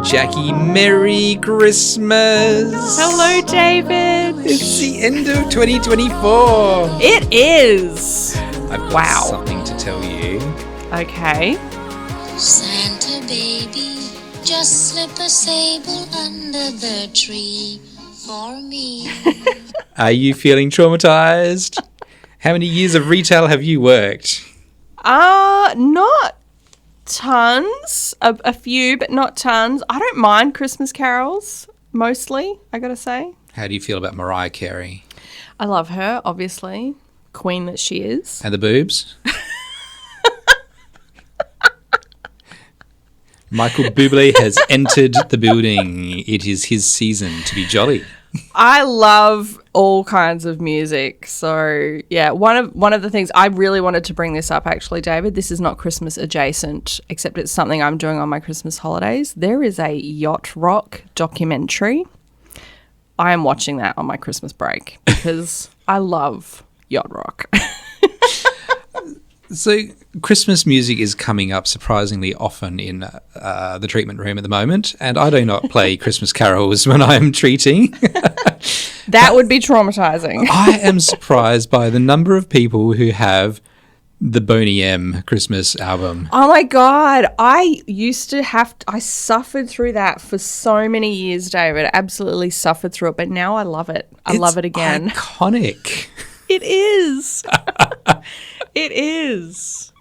Jackie, Merry Christmas. Hello, David. It's the end of 2024. It is. I've got something to tell you. Okay. Santa baby, just slip a sable under the tree for me. Are you feeling traumatized? How many years of retail have you worked? Not tons. A few, but not tons. I don't mind Christmas carols, mostly, I gotta say. How do you feel about Mariah Carey? I love her, obviously. Queen that she is. And the boobs? Michael Bublé has entered the building. It is his season to be jolly. I love all kinds of music. So, yeah, one of the things I really wanted to bring this up, actually, David, this is not Christmas adjacent, except it's something I'm doing on my Christmas holidays. There is a yacht rock documentary. I am watching that on my Christmas break because I love yacht rock. So Christmas music is coming up surprisingly often in the treatment room at the moment, and I do not play Christmas carols when I'm treating. That would be traumatizing. I am surprised by the number of people who have the Boney M Christmas album. Oh my God. I suffered through that for so many years, David. Absolutely suffered through it, but now I love it. I love it again. Iconic. It is. It is.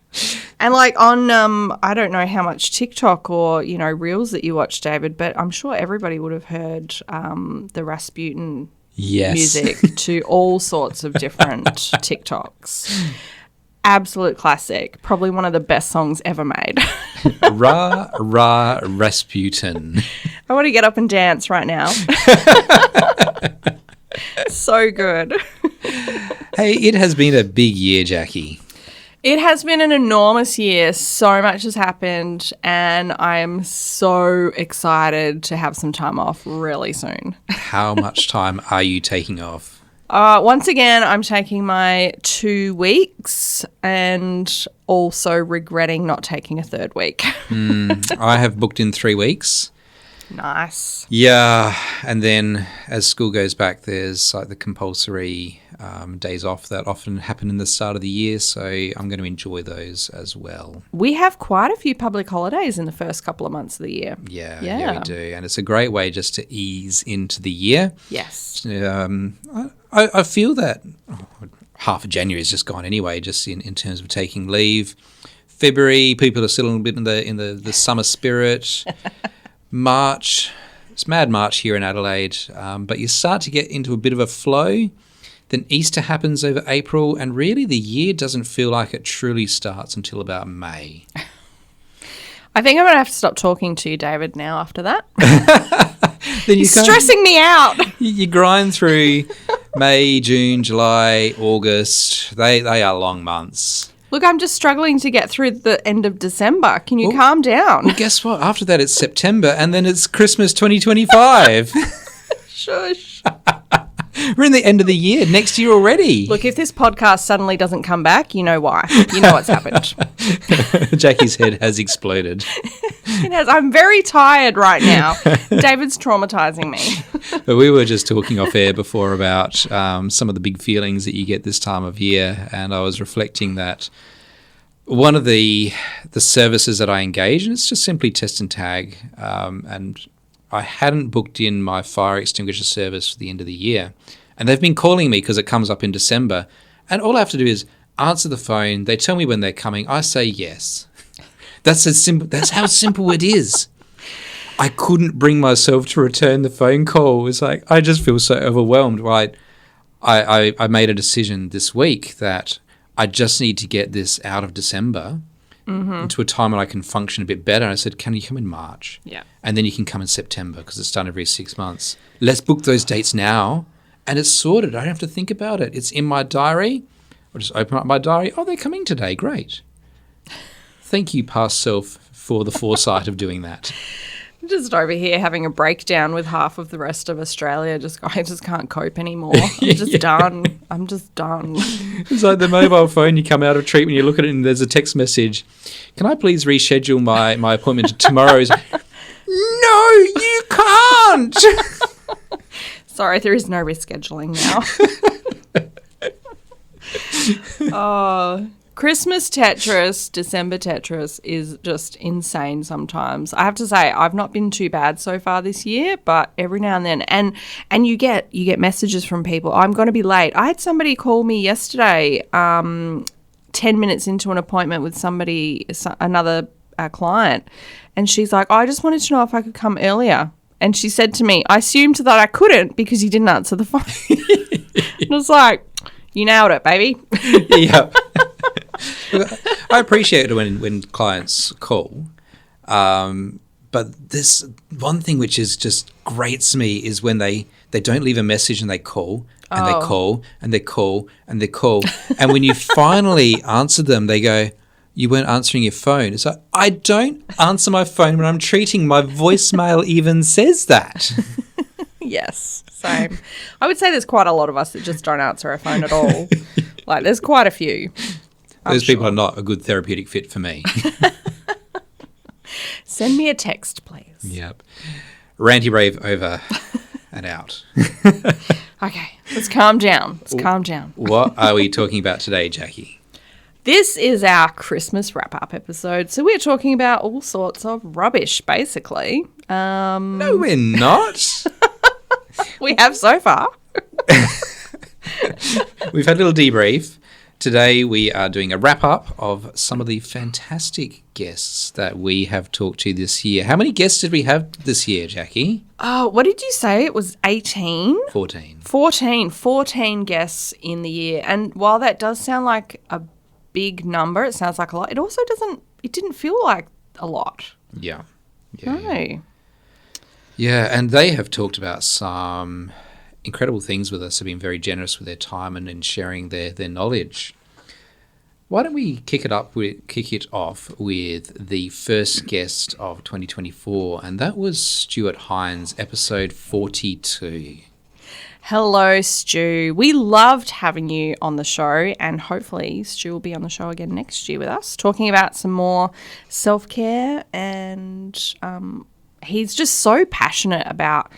And like on, I don't know how much TikTok or, Reels that you watch, David, but I'm sure everybody would have heard the Rasputin music to all sorts of different TikToks. Absolute classic. Probably one of the best songs ever made. Rah, rah, Rasputin. I want to get up and dance right now. So good. Hey, it has been a big year, Jackie. It has been an enormous year. So much has happened, and I am so excited to have some time off really soon. How much time are you taking off? Once again, I'm taking my 2 weeks and also regretting not taking a third week. I have booked in 3 weeks. Nice. Yeah, and then as school goes back, there's like the compulsory days off that often happen in the start of the year, so I'm going to enjoy those as well. We have quite a few public holidays in the first couple of months of the year. Yeah, we do, and it's a great way just to ease into the year. Yes. I feel that half of January is just gone anyway, just in terms of taking leave. February, people are still a little bit in the summer spirit. March, it's Mad March here in Adelaide, but you start to get into a bit of a flow. Then Easter happens over April, and really the year doesn't feel like it truly starts until about May. I think I'm going to have to stop talking to you, David, now after that. Then You're stressing me out. You grind through May, June, July, August. They are long months. Look, I'm just struggling to get through the end of December. Can you calm down? Well, guess what? After that, it's September, and then it's Christmas 2025. Shush. We're in the end of the year, next year already. Look, if this podcast suddenly doesn't come back, you know why. You know what's happened. Jackie's head has exploded. It has. I'm very tired right now. David's traumatizing me. But we were just talking off air before about some of the big feelings that you get this time of year, and I was reflecting that one of the services that I engage in, it's just simply test and tag, and I hadn't booked in my fire extinguisher service for the end of the year. And they've been calling me because it comes up in December. And all I have to do is answer the phone. They tell me when they're coming. I say yes. That's how simple it is. I couldn't bring myself to return the phone call. It's like, I just feel so overwhelmed. Right? I made a decision this week that I just need to get this out of December into a time when I can function a bit better. And I said, can you come in March? Yeah. And then you can come in September because it's done every 6 months. Let's book those dates now. And it's sorted. I don't have to think about it. It's in my diary. I'll just open up my diary. Oh, they're coming today. Great. Thank you, past self, for the foresight of doing that. I'm just over here having a breakdown with half of the rest of Australia. I just can't cope anymore. Done. I'm just done. It's like the mobile phone. You come out of treatment, you look at it, and there's a text message. Can I please reschedule my appointment to tomorrow? No, you can't. Sorry, there is no rescheduling now. Oh, Christmas Tetris, December Tetris is just insane sometimes. I have to say, I've not been too bad so far this year, but every now and then, and you get messages from people, I'm going to be late. I had somebody call me yesterday, 10 minutes into an appointment with somebody, another client, and she's like, I just wanted to know if I could come earlier. And she said to me, I assumed that I couldn't because you didn't answer the phone. And I was like, you nailed it, baby. Yeah. I appreciate it when clients call. But this one thing which is just grates me is when they don't leave a message and they call and they call and they call and they call. And when you finally answer them, they go, you weren't answering your phone. It's like, I don't answer my phone when I'm treating. My voicemail even says that. Yes, same. I would say there's quite a lot of us that just don't answer our phone at all. Like, there's quite a few. Those people are not a good therapeutic fit for me. Send me a text, please. Yep. Ranty rave over and out. Okay, let's calm down. Calm down. What are we talking about today, Jackie? This is our Christmas wrap-up episode, so we're talking about all sorts of rubbish, basically. No, we're not. We have so far. We've had a little debrief. Today we are doing a wrap-up of some of the fantastic guests that we have talked to this year. How many guests did we have this year, Jackie? Oh, what did you say? It was 18? 14. 14 guests in the year. And while that does sound like a big number, it sounds like a lot, it didn't feel like a lot. Yeah. No. Yeah, and they have talked about some incredible things with us, have been very generous with their time and in sharing their knowledge. Why don't we kick it off with the first guest of 2024, and that was Stuart Hines, episode 42. Hello, Stu. We loved having you on the show, and hopefully Stu will be on the show again next year with us, talking about some more self-care, and he's just so passionate about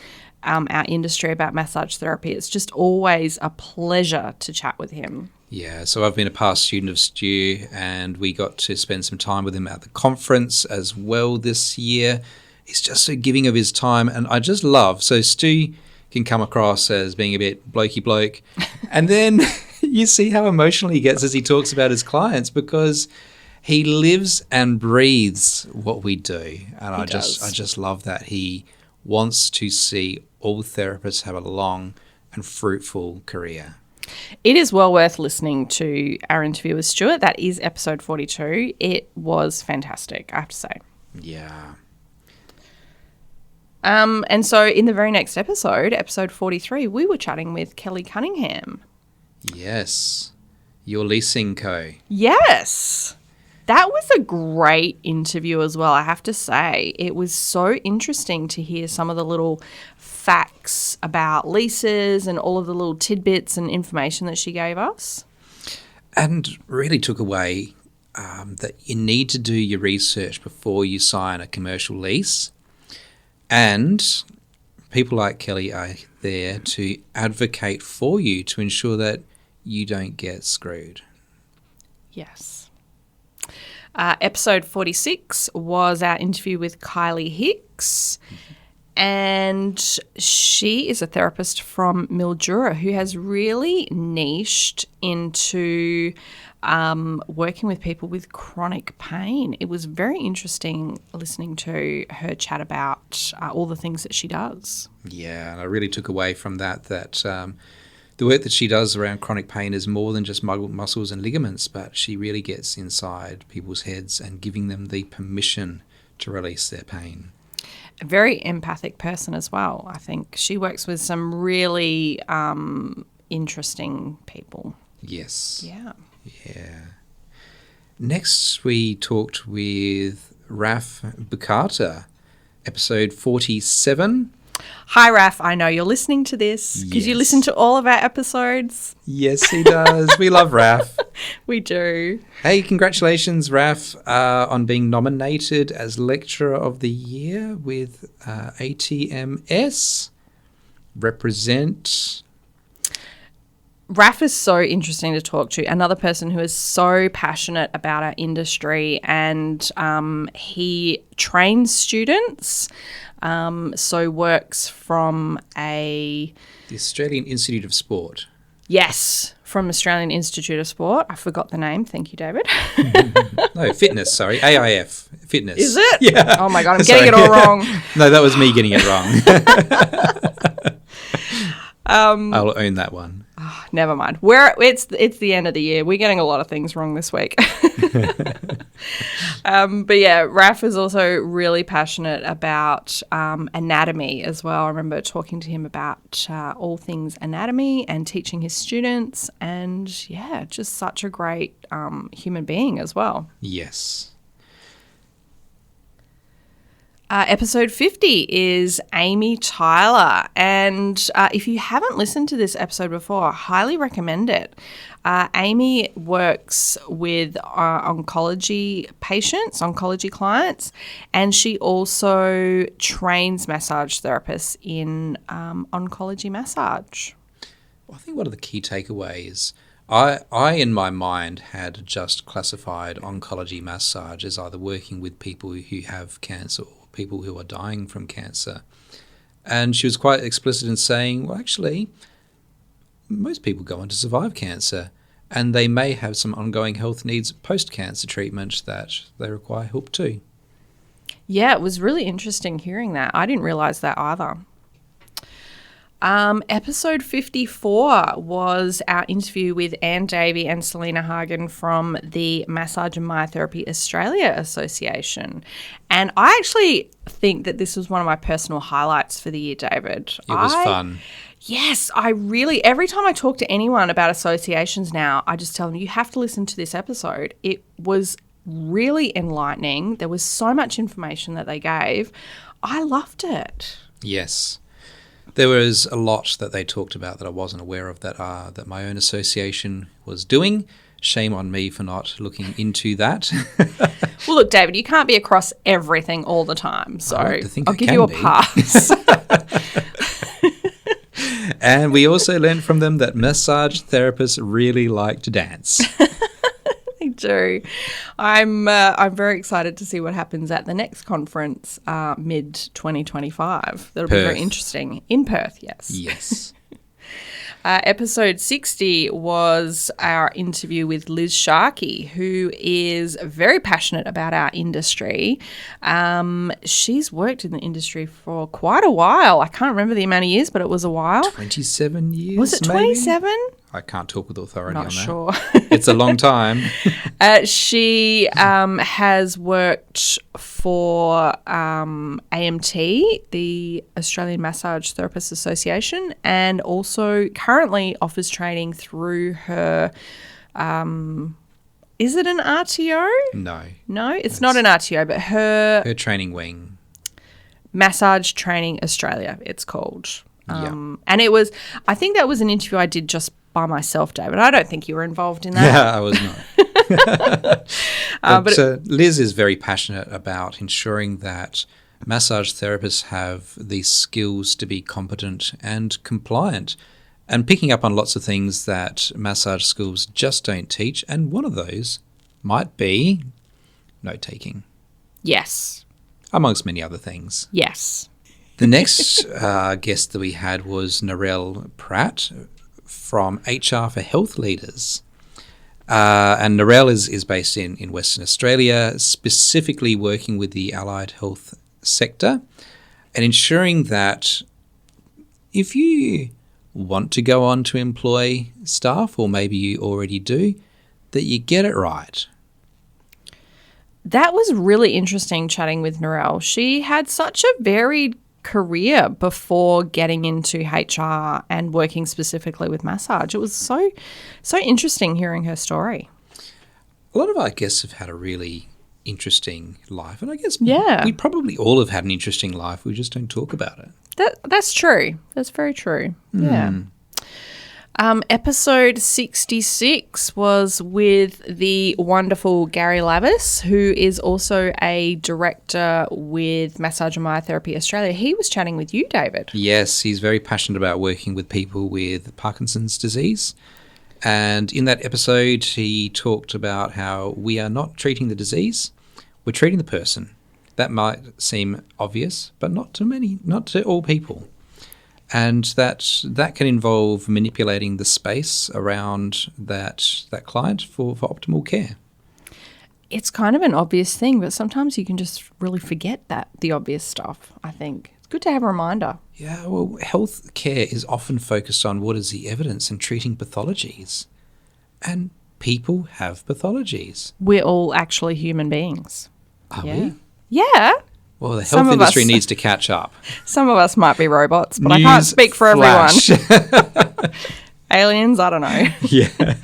our industry, about massage therapy. It's just always a pleasure to chat with him. Yeah, so I've been a past student of Stu, and we got to spend some time with him at the conference as well this year. He's just so giving of his time, and I just love, so Stu can come across as being a bit blokey bloke, and then you see how emotional he gets as he talks about his clients, because he lives and breathes what we do, and I just love that he wants to see all therapists have a long and fruitful career. It is well worth listening to our interview with Stuart. That is episode 42. It was fantastic, I have to say. Yeah. And so in the very next episode, episode 43, we were chatting with Kelly Cunningham. Yes. Your leasing co. Yes. That was a great interview as well, I have to say. It was so interesting to hear some of the little facts about leases and all of the little tidbits and information that she gave us. And really took away that you need to do your research before you sign a commercial lease. And people like Kelly are there to advocate for you to ensure that you don't get screwed. Yes. Episode 46 was our interview with Kylie Hicks, and she is a therapist from Mildura who has really niched into working with people with chronic pain. It was very interesting listening to her chat about all the things that she does. Yeah, and I really took away from that the work that she does around chronic pain is more than just muscles and ligaments, but she really gets inside people's heads and giving them the permission to release their pain. A very empathic person as well, I think. She works with some really interesting people. Yes. Yeah. Yeah. Next, we talked with Raf Bukata, episode 47. Hi, Raf. I know you're listening to this because you Yes. listen to all of our episodes. Yes, he does. We love Raf. We do. Hey, congratulations, Raf, on being nominated as Lecturer of the Year with ATMS. Represent. Raf is so interesting to talk to. Another person who is so passionate about our industry, and he trains students. So works from The Australian Institute of Sport. from Australian Institute of Sport. I forgot the name. Thank you, David. No, fitness, sorry. AIF. Fitness. Is it? Yeah. Oh my God, I'm getting it all wrong. No, that was me getting it wrong. I'll own that one. Never mind. It's the end of the year. We're getting a lot of things wrong this week. But yeah, Raf is also really passionate about anatomy as well. I remember talking to him about all things anatomy and teaching his students, and yeah, just such a great human being as well. Yes. Episode 50 is Amy Tyler, and if you haven't listened to this episode before, I highly recommend it. Amy works with oncology patients, oncology clients, and she also trains massage therapists in oncology massage. I think one of the key takeaways, I in my mind had just classified oncology massage as either working with people who have cancer or people who are dying from cancer. And she was quite explicit in saying, well, actually, most people go on to survive cancer, and they may have some ongoing health needs post-cancer treatment that they require help too. Yeah, it was really interesting hearing that. I didn't realise that either. Episode 54 was our interview with Anne Davey and Selena Hagen from the Massage and Myotherapy Australia Association. And I actually think that this was one of my personal highlights for the year, David. It was fun. Yes, every time I talk to anyone about associations now, I just tell them, you have to listen to this episode. It was really enlightening. There was so much information that they gave. I loved it. Yes. There was a lot that they talked about that I wasn't aware of that my own association was doing. Shame on me for not looking into that. Well, look, David, you can't be across everything all the time, so I like to think I'll I give can you a be. pass. And we also learned from them that massage therapists really like to dance. I do. I'm very excited to see what happens at the next conference, mid 2025. That'll be very Perth. interesting. In Perth, yes. Yes. Episode 60 was our interview with Liz Sharkey, who is very passionate about our industry. She's worked in the industry for quite a while. I can't remember the amount of years, but it was a while. 27 years, Was it 27? I can't talk with authority Not on that. sure. It's a long time. She has worked for AMT, the Australian Massage Therapists Association, and also currently offers training through her, is it an RTO? No. No, it's not an RTO, but her Her training wing. Massage Training Australia, it's called. Yeah. And it was, I think that was an interview I did just by myself, David. I don't think you were involved in that. Yeah, I was not. But Liz is very passionate about ensuring that massage therapists have the skills to be competent and compliant and picking up on lots of things that massage schools just don't teach. And one of those might be note-taking, Yes. amongst many other things. Yes. The next guest that we had was Narelle Pratt from HR for Health Leaders. And Narelle is based in Western Australia, specifically working with the allied health sector and ensuring that if you want to go on to employ staff, or maybe you already do, that you get it right. That was really interesting chatting with Narelle. She had such a varied career before getting into HR and working specifically with massage. It was so interesting hearing her story. A lot of our guests have had a really interesting life, and I guess Yeah. we probably all have had an interesting life. We just don't talk about it. That's true. That's very true. Yeah. Episode 66 was with the wonderful Gary Lavis, who is also a director with Massage and Myotherapy Australia. He was chatting with you, David. Yes, he's very passionate about working with people with Parkinson's disease. And in that episode, he talked about how we are not treating the disease, we're treating the person. That might seem obvious, but not to all people. And that can involve manipulating the space around that client for optimal care. It's kind of an obvious thing, but sometimes you can just really forget the obvious stuff, I think. It's good to have a reminder. Yeah, well, health care is often focused on what is the evidence in treating pathologies. And people have pathologies. We're all actually human beings. Are we? Yeah. Well, the health industry needs to catch up. Some of us might be robots, but I can't speak for everyone. Aliens, I don't know. Yeah.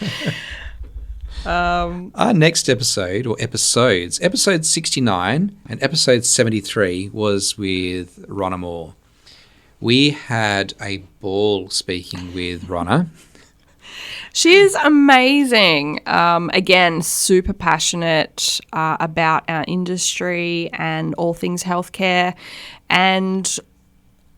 Our next episode, or episodes, episode 69 and episode 73 was with Ronna Moore. We had a ball speaking with Ronna. She is amazing. Again, super passionate about our industry and all things healthcare. And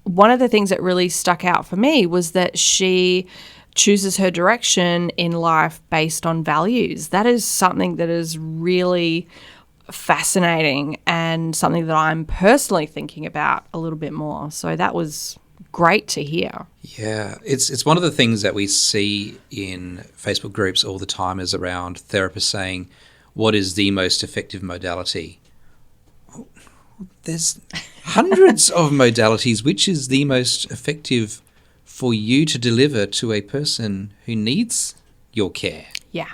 one of the things that really stuck out for me was that she chooses her direction in life based on values. That is something that is really fascinating and something that I'm personally thinking about a little bit more. So that was great to hear. Yeah, it's one of the things that we see in Facebook groups all the time is around therapists saying, what is the most effective modality? There's hundreds of modalities. Which is the most effective for you to deliver to a person who needs your care? Yeah.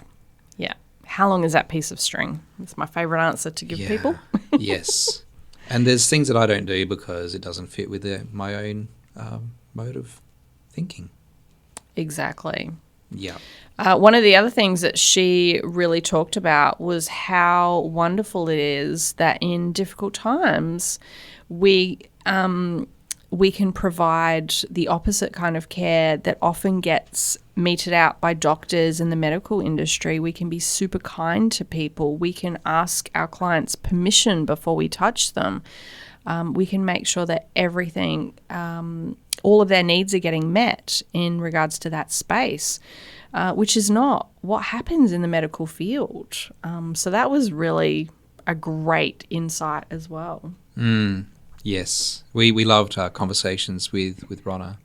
How long is that piece of string? That's my favourite answer to give people. Yes. And there's things that I don't do because it doesn't fit with my own mode of thinking. Exactly. Yeah. One of the other things that she really talked about was how wonderful it is that in difficult times we can provide the opposite kind of care that often gets meted out by doctors in the medical industry. We can be super kind to people. We can ask our clients permission before we touch them. We can make sure that everything, all of their needs are getting met in regards to that space, which is not what happens in the medical field. So that was really a great insight as well. Yes, we loved our conversations with Ronna.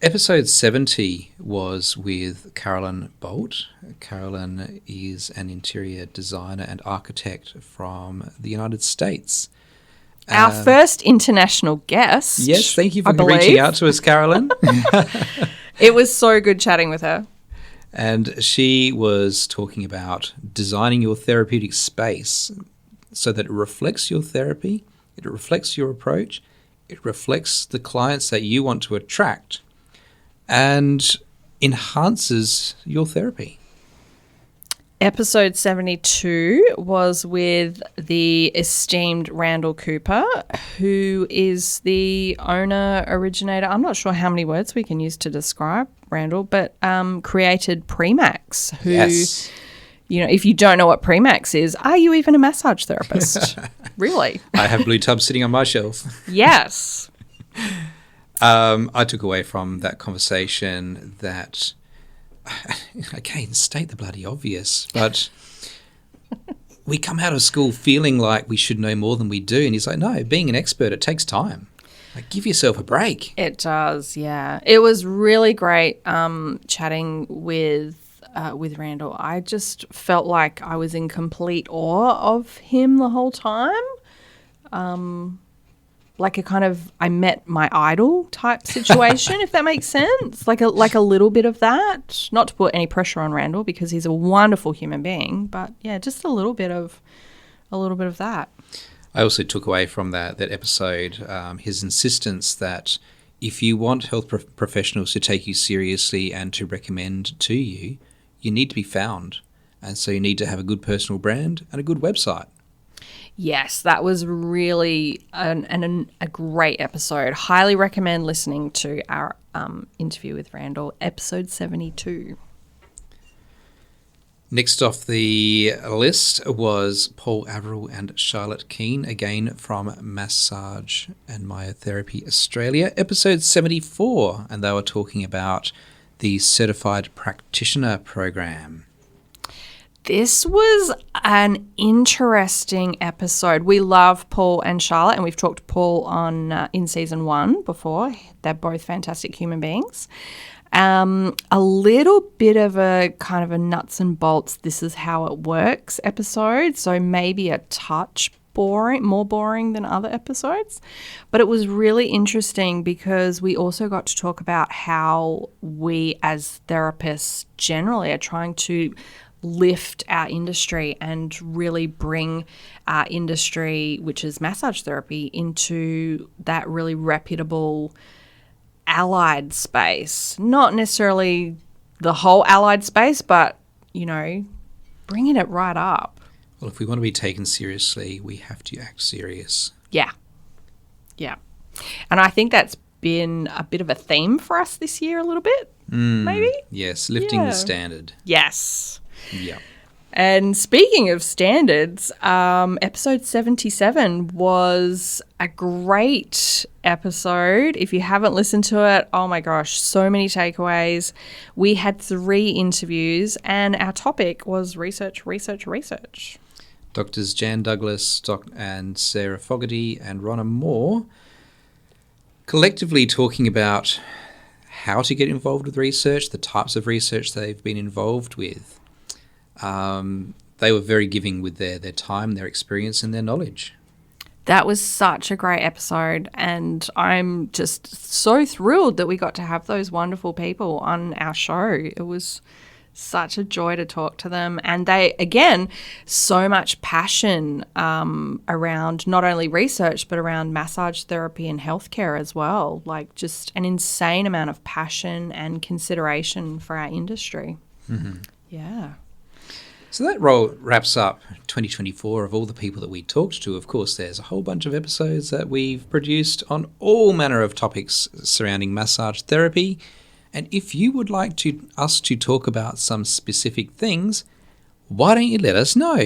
Episode 70 was with Carolyn Bolt. Carolyn is an interior designer and architect from the United States. Our first international guest. Yes, thank you for reaching out to us, Carolyn. It was so good chatting with her. And she was talking about designing your therapeutic space so that it reflects your therapy, it reflects your approach, it reflects the clients that you want to attract, and enhances your therapy. Episode 72 was with the esteemed Randall Cooper, who is the owner, originator, I'm not sure how many words we can use to describe Randall, but created Premax, who, yes. You know, if you don't know what Premax is, are you even a massage therapist? Really? I have Blue Tub sitting on my shelf. Yes. I took away from that conversation that, again, state the bloody obvious, but we come out of school feeling like we should know more than we do. And he's like, no, being an expert, it takes time. Like, give yourself a break. It does, yeah. It was really great chatting with Randall. I just felt like I was in complete awe of him the whole time. Like a kind of I met my idol type situation, if that makes sense. Like a little bit of that. Not to put any pressure on Randall because he's a wonderful human being, but yeah, just a little bit of that. I also took away from that episode his insistence that if you want health professionals to take you seriously and to recommend to you, you need to be found. And so you need to have a good personal brand and a good website. Yes, that was really a great episode. Highly recommend listening to our interview with Randall, episode 72. Next off the list was Paul Averil and Charlotte Keane, again from Massage and Myotherapy Australia, episode 74, and they were talking about the Certified Practitioner program. This was an interesting episode. We love Paul and Charlotte, and we've talked to Paul on in season 1 before. They're both fantastic human beings. A little bit of a kind of a nuts and bolts, this is how it works episode, so maybe a touch more boring than other episodes. But it was really interesting because we also got to talk about how we as therapists generally are trying to lift our industry and really bring our industry, which is massage therapy, into that really reputable allied space. Not necessarily the whole allied space, but, you know, bringing it right up. Well, if we want to be taken seriously, we have to act serious. Yeah. Yeah. And I think that's been a bit of a theme for us this year a little bit, maybe? Yes, lifting the standard. Yes. Yeah. And speaking of standards, episode 77 was a great episode. If you haven't listened to it, oh my gosh, so many takeaways. We had 3 interviews and our topic was research. Doctors Jan Douglas and Sarah Fogarty and Ronna Moore collectively talking about how to get involved with research, the types of research they've been involved with. They were very giving with their time, their experience and their knowledge. That was such a great episode, and I'm just so thrilled that we got to have those wonderful people on our show. It was such a joy to talk to them, and they, again, so much passion around not only research but around massage therapy and healthcare as well, like just an insane amount of passion and consideration for our industry. Mm-hmm. Yeah. So that wraps up 2024 of all the people that we talked to. Of course, there's a whole bunch of episodes that we've produced on all manner of topics surrounding massage therapy. And if you would like us to talk about some specific things, why don't you let us know?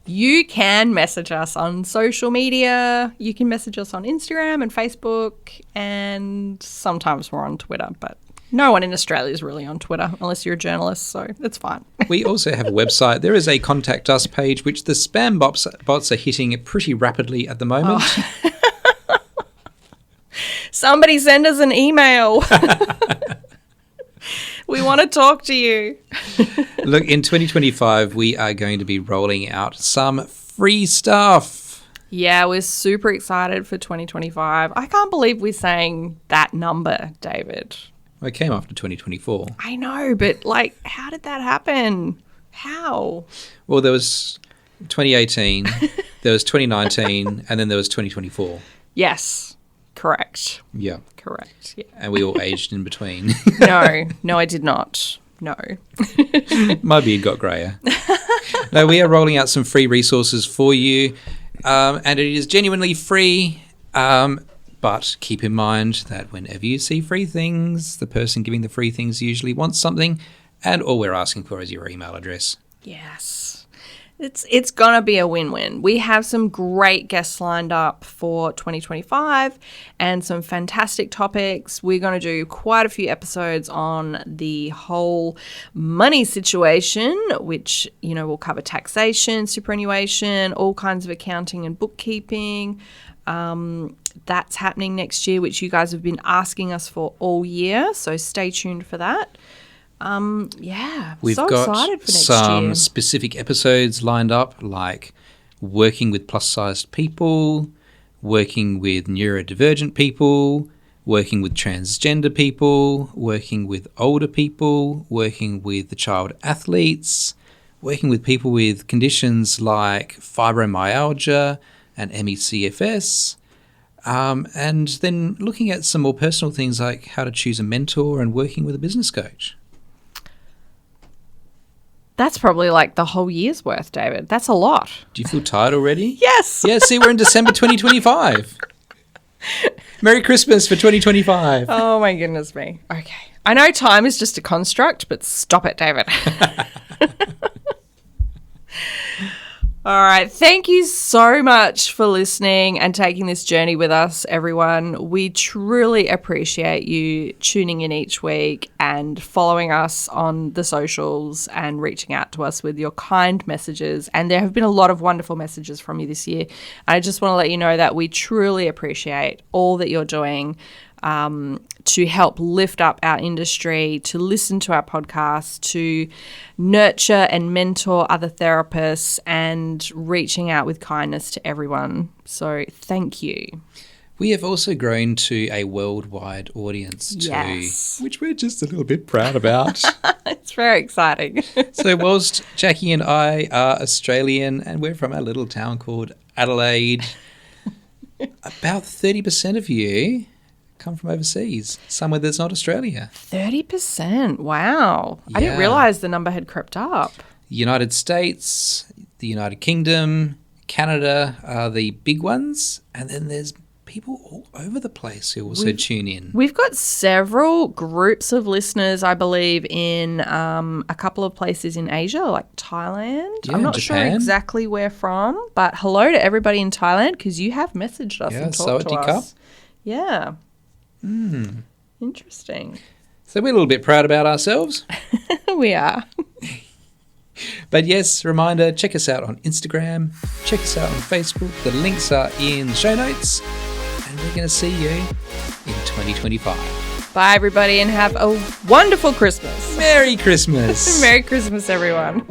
You can message us on social media. You can message us on Instagram and Facebook, and sometimes we're on Twitter, but no one in Australia is really on Twitter unless you're a journalist, so it's fine. We also have a website. There is a contact us page, which the spam bots are hitting pretty rapidly at the moment. Oh. Somebody send us an email. We want to talk to you. Look, in 2025, we are going to be rolling out some free stuff. Yeah, we're super excited for 2025. I can't believe we're saying that number, David. It came after 2024. I know, but like, how did that happen? How? Well, there was 2018, there was 2019, and then there was 2024. Yes, correct. Yeah. Correct, yeah. And we all aged in between. No, I did not. No. My beard got greyer. No, we are rolling out some free resources for you, and it is genuinely free. But keep in mind that whenever you see free things, the person giving the free things usually wants something, and all we're asking for is your email address. Yes. It's going to be a win-win. We have some great guests lined up for 2025 and some fantastic topics. We're going to do quite a few episodes on the whole money situation, which, you know, will cover taxation, superannuation, all kinds of accounting and bookkeeping. That's happening next year, which you guys have been asking us for all year, so stay tuned for that. We've so got excited for next some year. specific episodes lined up, like working with plus-sized people, working with neurodivergent people, working with transgender people, working with older people, working with the child athletes, working with people with conditions like fibromyalgia and MECFS, and then looking at some more personal things like how to choose a mentor and working with a business coach. That's probably like the whole year's worth, David. That's a lot. Do you feel tired already? Yes. Yeah, see, we're in December 2025. Merry Christmas for 2025. Oh, my goodness me. Okay. I know time is just a construct, but stop it, David. All right. Thank you so much for listening and taking this journey with us, everyone. We truly appreciate you tuning in each week and following us on the socials and reaching out to us with your kind messages. And there have been a lot of wonderful messages from you this year. I just want to let you know that we truly appreciate all that you're doing to help lift up our industry, to listen to our podcast, to nurture and mentor other therapists, and reaching out with kindness to everyone. So thank you. We have also grown to a worldwide audience too, Yes. which we're just a little bit proud about. It's very exciting. So whilst Jackie and I are Australian and we're from a little town called Adelaide, about 30% of you come from overseas, somewhere that's not Australia. 30%. Wow. I didn't Yeah. realise the number had crept up. The United States, the United Kingdom, Canada are the big ones, and then there's people all over the place who also tune in. We've got several groups of listeners, I believe, in a couple of places in Asia, like Thailand. Yeah, I'm not Japan. sure exactly where from, but hello to everybody in Thailand because you have messaged us Yeah, and talked to Sawadee us. Yeah. Interesting. So we're a little bit proud about ourselves. We are. But yes, reminder, check us out on Instagram, check us out on Facebook. The links are in the show notes. And we're going to see you in 2025. Bye, everybody, and have a wonderful Christmas. Merry Christmas. Merry Christmas, everyone.